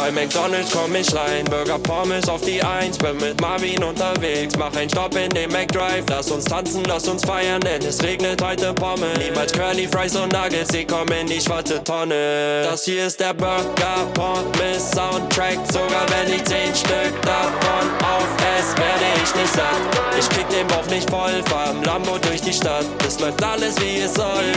Bei McDonalds komm ich rein, Burger, Pommes auf die Eins. Bin mit Marvin unterwegs, mach einen Stopp in den McDrive. Lass uns tanzen, lass uns feiern, denn es regnet heute Pommes. Niemals Curly Fries und Nuggets, sie kommen in die schwarze Tonne. Das hier ist der Burger, Pommes Soundtrack. Sogar wenn ich 10 Stück davon aufesse, werde ich nicht satt. Ich krieg den Bauch nicht voll, fahr im Lambo durch die Stadt. Es läuft alles wie es soll.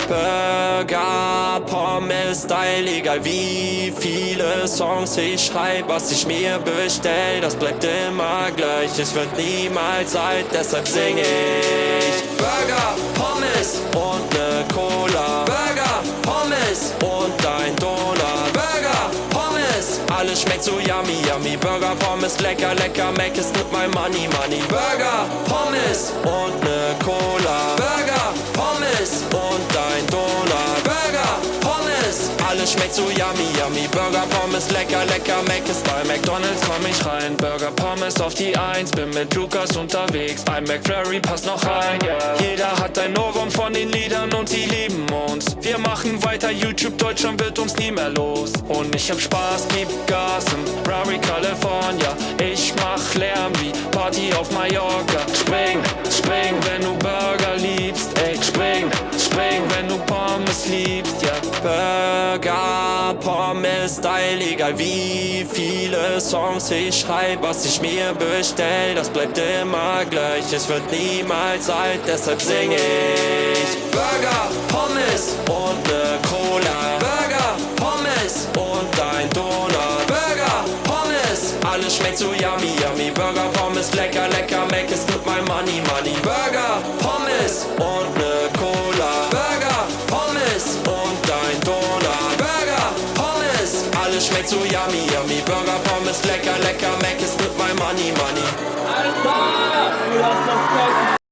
Burger, Pommes, Style, egal wie viele Songs ich schreib, was ich mir bestell, das bleibt immer gleich, es wird niemals alt, deshalb sing ich Burger, Pommes und ne Cola. Burger, Pommes und ein Donut. Burger, Pommes, alles schmeckt so yummy, yummy. Burger, Pommes, lecker, lecker, Mac ist mit my money, money. Burger, Pommes und ne Cola. Burger, Pommes und ein Donut. Burger, Pommes, alles schmeckt so yummy, yummy. Burger, Pommes, lecker, lecker, Mac ist bei McDonalds komm ich rein. Burger, Pommes auf die Eins, bin mit Lukas unterwegs. Ein McFlurry passt noch rein. Jeder hat ein Ohrwurm von den Liedern und sie lieben uns. Wir machen weiter, YouTube, Deutschland wird uns nie mehr los. Und ich hab Spaß, gib Gas in Raleigh, California. Ich mach Lärm wie Party auf Mallorca. Spring, spring, wenn du Burger liebst. Ey, spring, spring, wenn du Pommes liebst, ja. Burger, Pommes, Style, egal wie viele Songs ich schreib, was ich mir bestell, das bleibt immer gleich, es wird niemals alt, deshalb sing ich Burger, Pommes und ne Cola. Burger, Pommes und ein Donut. Burger, Pommes, alles schmeckt so yummy, yummy. Burger, Pommes, lecker, lecker, Mac ist mit my money, money. Burger, Pommes und ne Cola. Burger, Pommes und ein Donut. Burger, Pommes, alles schmeckt so yummy, yummy. Burger, Pommes, lecker, lecker, Mac ist mit my money, money.